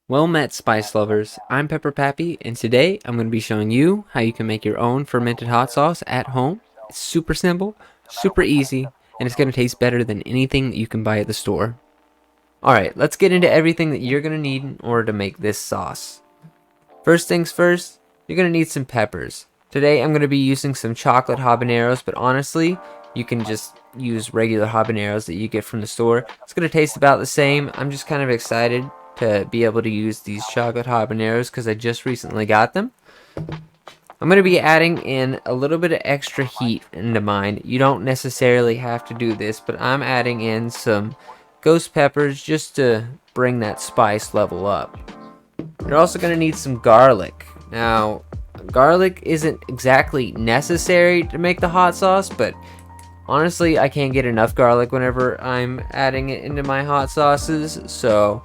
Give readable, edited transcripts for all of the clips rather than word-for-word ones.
Well met, spice lovers. I'm Pappy, and today I'm going to be showing you how you can make your own fermented hot sauce at home. It's super simple, super easy, and it's going to taste better than anything that you can buy at the store. Alright, let's get into everything that you're going to need in order to make this sauce. First things first, you're going to need some peppers. Today I'm going to be using some chocolate habaneros, but honestly, you can just use regular habaneros that you get from the store. It's going to taste about the same. I'm just kind of excited to be able to use these chocolate habaneros because I just recently got them. I'm going to be adding in a little bit of extra heat into mine. You don't necessarily have to do this, but I'm adding in some ghost peppers just to bring that spice level up. You're also going to need some garlic. Now, garlic isn't exactly necessary to make the hot sauce, but honestly, I can't get enough garlic whenever I'm adding it into my hot sauces, so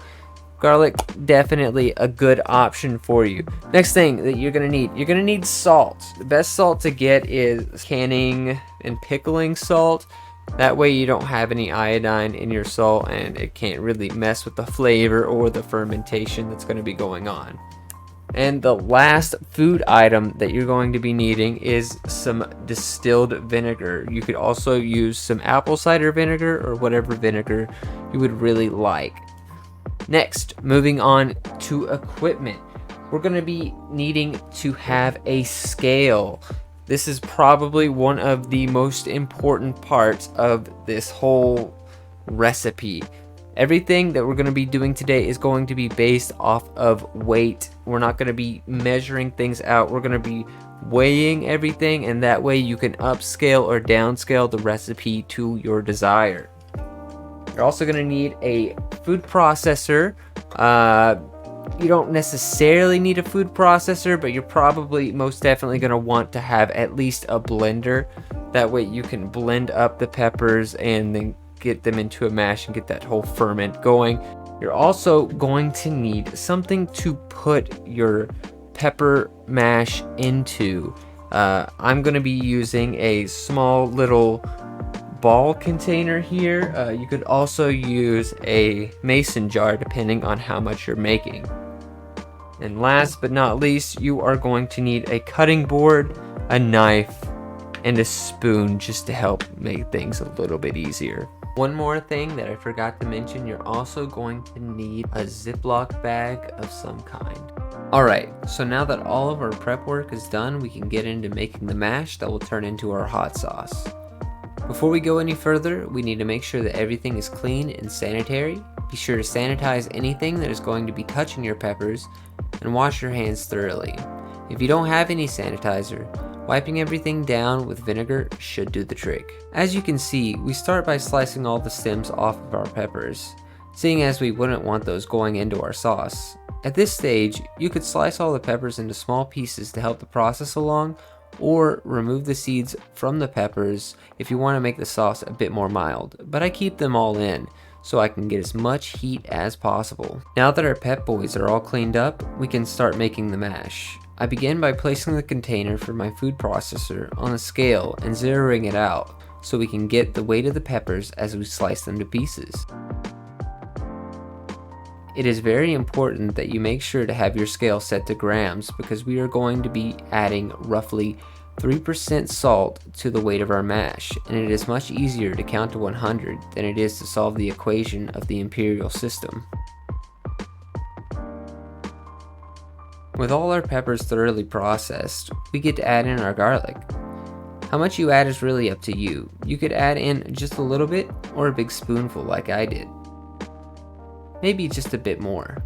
garlic, definitely a good option for you. Next thing that you're gonna need salt. The best salt to get is canning and pickling salt. That way you don't have any iodine in your salt and it can't really mess with the flavor or the fermentation that's going to be going on. And the last food item that you're going to be needing is some distilled vinegar. You could also use some apple cider vinegar or whatever vinegar you would really like. Next, moving on to equipment, we're going to be needing to have a scale. This is probably one of the most important parts of this whole recipe. Everything that we're going to be doing today is going to be based off of weight. We're not going to be measuring things out. We're going to be weighing everything, and that way you can upscale or downscale the recipe to your desire. You're also going to need a food processor. You don't necessarily need a food processor, but you're probably most definitely going to want to have at least a blender. That way you can blend up the peppers and then get them into a mash and get that whole ferment going. You're also going to need something to put your pepper mash into. I'm going to be using a small little ball container here. You could also use a mason jar depending on how much you're making. And last but not least, you are going to need a cutting board, a knife, and a spoon just to help make things a little bit easier. One more thing that I forgot to mention, you're also going to need a Ziploc bag of some kind. Alright, so now that all of our prep work is done, we can get into making the mash that will turn into our hot sauce. Before we go any further, we need to make sure that everything is clean and sanitary. Be sure to sanitize anything that is going to be touching your peppers and wash your hands thoroughly. If you don't have any sanitizer, wiping everything down with vinegar should do the trick. As you can see, we start by slicing all the stems off of our peppers, seeing as we wouldn't want those going into our sauce. At this stage, you could slice all the peppers into small pieces to help the process along, or remove the seeds from the peppers if you want to make the sauce a bit more mild, but I keep them all in so I can get as much heat as possible. Now that our pep boys are all cleaned up, we can start making the mash. I begin by placing the container for my food processor on a scale and zeroing it out so we can get the weight of the peppers as we slice them to pieces. It is very important that you make sure to have your scale set to grams because we are going to be adding roughly 3% salt to the weight of our mash, and it is much easier to count to 100 than it is to solve the equation of the imperial system. With all our peppers thoroughly processed, we get to add in our garlic. How much you add is really up to you. You could add in just a little bit or a big spoonful like I did. Maybe just a bit more.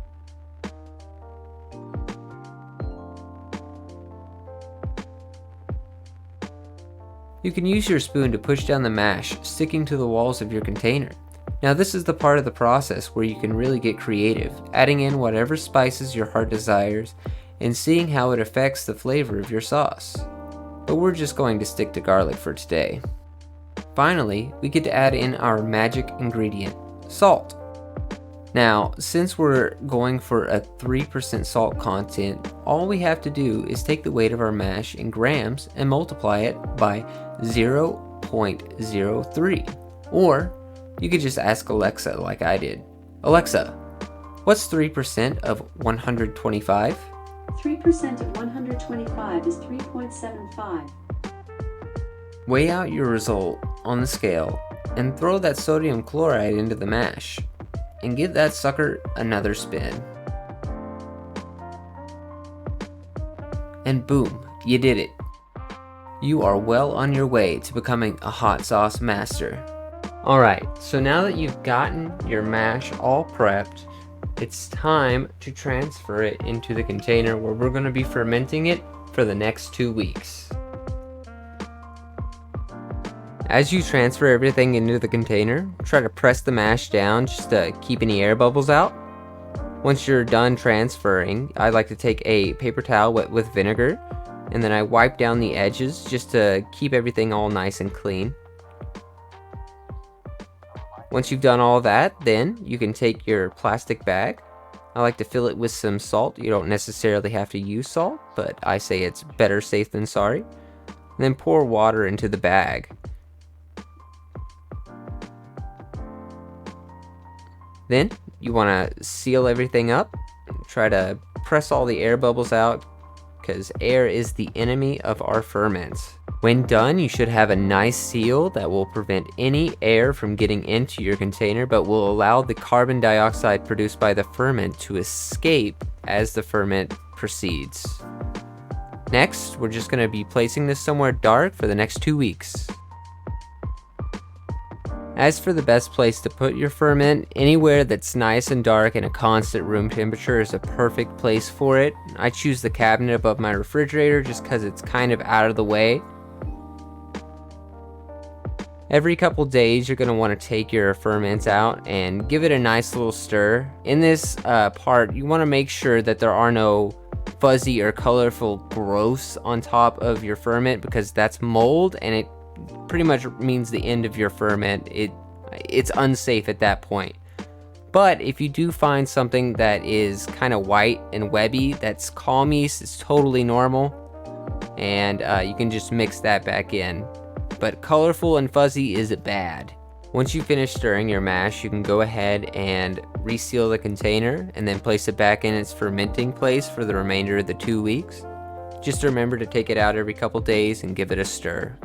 You can use your spoon to push down the mash, sticking to the walls of your container. Now this is the part of the process where you can really get creative, adding in whatever spices your heart desires and seeing how it affects the flavor of your sauce. But we're just going to stick to garlic for today. Finally, we get to add in our magic ingredient, salt. Now, since we're going for a 3% salt content, all we have to do is take the weight of our mash in grams and multiply it by 0.03. Or you could just ask Alexa like I did. Alexa, What's 3% of 125? 3% of 125 is 3.75. Weigh out your result on the scale and throw that sodium chloride into the mash and give that sucker another spin. And boom, you did it. You are well on your way to becoming a hot sauce master. Alright, so now that you've gotten your mash all prepped, it's time to transfer it into the container where we're going to be fermenting it for the next 2 weeks. As you transfer everything into the container, try to press the mash down just to keep any air bubbles out. Once you're done transferring, I like to take a paper towel wet with vinegar, and then I wipe down the edges just to keep everything all nice and clean. Once you've done all that, then you can take your plastic bag. I like to fill it with some salt. You don't necessarily have to use salt, but I say it's better safe than sorry. And then pour water into the bag. Then you want to seal everything up. Try to press all the air bubbles out because air is the enemy of our ferments. When done, you should have a nice seal that will prevent any air from getting into your container, but will allow the carbon dioxide produced by the ferment to escape as the ferment proceeds. Next, we're just going to be placing this somewhere dark for the next 2 weeks. As for the best place to put your ferment, anywhere that's nice and dark and a constant room temperature is a perfect place for it. I choose the cabinet above my refrigerator just because it's kind of out of the way. Every couple days you're going to want to take your ferments out and give it a nice little stir. In this part, you want to make sure that there are no fuzzy or colorful growths on top of your ferment because that's mold and it pretty much means the end of your ferment. It's unsafe at that point. But if you do find something that is kind of white and webby, that's calm yeast, it's totally normal, and you can just mix that back in. But colorful and fuzzy is bad. Once you finish stirring your mash, you can go ahead and reseal the container and then place it back in its fermenting place for the remainder of the 2 weeks. Just remember to take it out every couple days and give it a stir.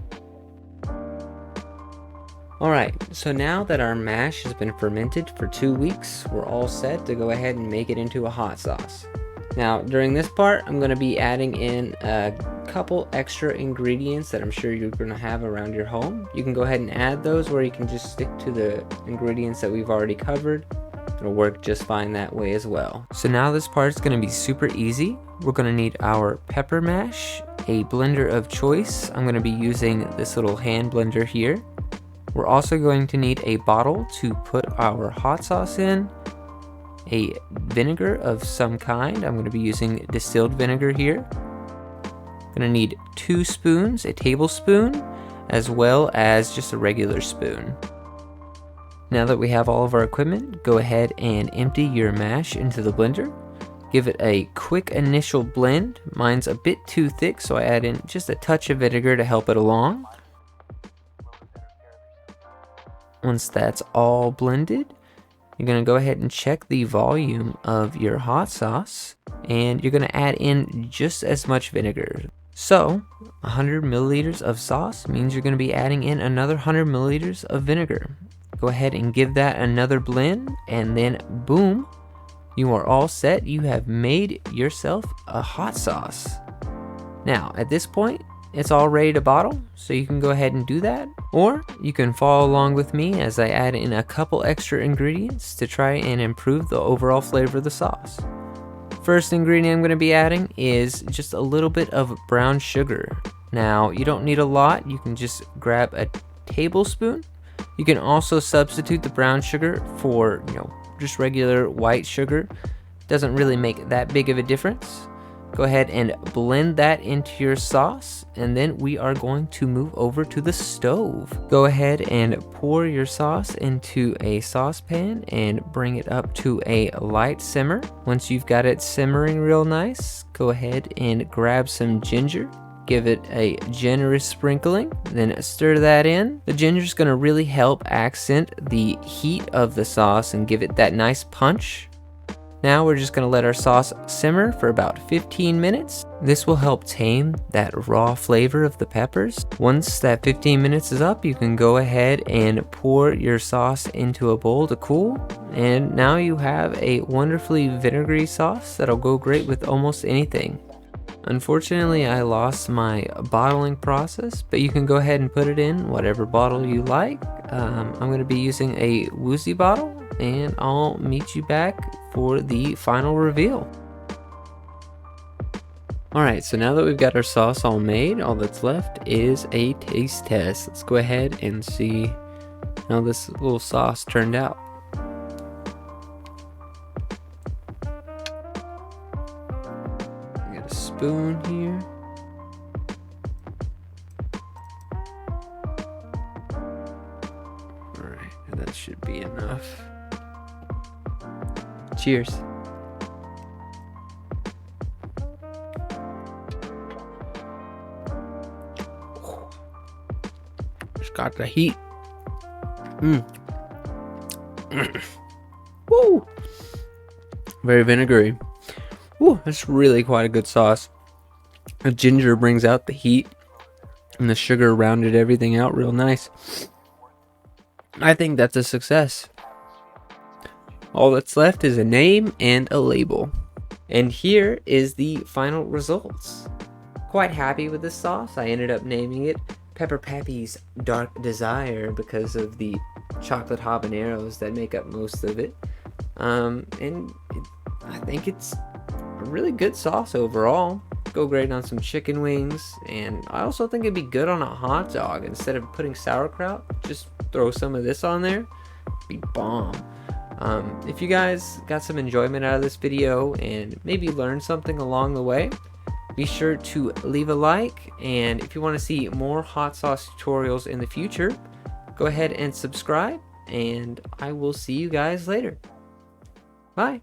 Alright, so now that our mash has been fermented for 2 weeks, we're all set to go ahead and make it into a hot sauce. Now, during this part, I'm going to be adding in a couple extra ingredients that I'm sure you're going to have around your home. You can go ahead and add those, or you can just stick to the ingredients that we've already covered. It'll work just fine that way as well. So now this part is going to be super easy. We're going to need our pepper mash, a blender of choice. I'm going to be using this little hand blender here. We're also going to need a bottle to put our hot sauce in, a vinegar of some kind. I'm going to be using distilled vinegar here. I'm going to need 2 spoons, a tablespoon, as well as just a regular spoon. Now that we have all of our equipment, go ahead and empty your mash into the blender. Give it a quick initial blend. Mine's a bit too thick, so I add in just a touch of vinegar to help it along. Once that's all blended, you're going to go ahead and check the volume of your hot sauce, and you're going to add in just as much vinegar. So 100 milliliters of sauce means you're going to be adding in another 100 milliliters of vinegar. Go ahead and give that another blend, and then boom, you are all set. You have made yourself a hot sauce. Now at this point, it's all ready to bottle, so you can go ahead and do that, or you can follow along with me as I add in a couple extra ingredients to try and improve the overall flavor of the sauce. First ingredient I'm going to be adding is just a little bit of brown sugar. Now you don't need a lot, you can just grab a tablespoon. You can also substitute the brown sugar for just regular white sugar. Doesn't really make that big of a difference. Go ahead and blend that into your sauce, and then we are going to move over to the stove. Go ahead and pour your sauce into a saucepan and bring it up to a light simmer. Once you've got it simmering real nice, go ahead and grab some ginger. Give it a generous sprinkling, then stir that in. The ginger is going to really help accent the heat of the sauce and give it that nice punch. Now we're just going to let our sauce simmer for about 15 minutes. This will help tame that raw flavor of the peppers. Once that 15 minutes is up, you can go ahead and pour your sauce into a bowl to cool. And now you have a wonderfully vinegary sauce that'll go great with almost anything. Unfortunately, I lost my bottling process, but you can go ahead and put it in whatever bottle you like. I'm going to be using a woozy bottle, and I'll meet you back for the final reveal. Alright, so now that we've got our sauce all made, all that's left is a taste test. Let's go ahead and see how this little sauce turned out. Got a spoon here. Alright, that should be enough. Cheers. It's got the heat. Woo! Very vinegary. Woo, that's really quite a good sauce. The ginger brings out the heat, and the sugar rounded everything out real nice. I think that's a success. All that's left is a name and a label. And here is the final results. Quite happy with this sauce. I ended up naming it Pepper Pappy's Dark Desire because of the chocolate habaneros that make up most of it. I think it's a really good sauce overall. Go great on some chicken wings, and I also think it'd be good on a hot dog. Instead of putting sauerkraut, just throw some of this on there. It'd be bomb. If you guys got some enjoyment out of this video and maybe learned something along the way, be sure to leave a like, and if you want to see more hot sauce tutorials in the future, go ahead and subscribe, and I will see you guys later. Bye.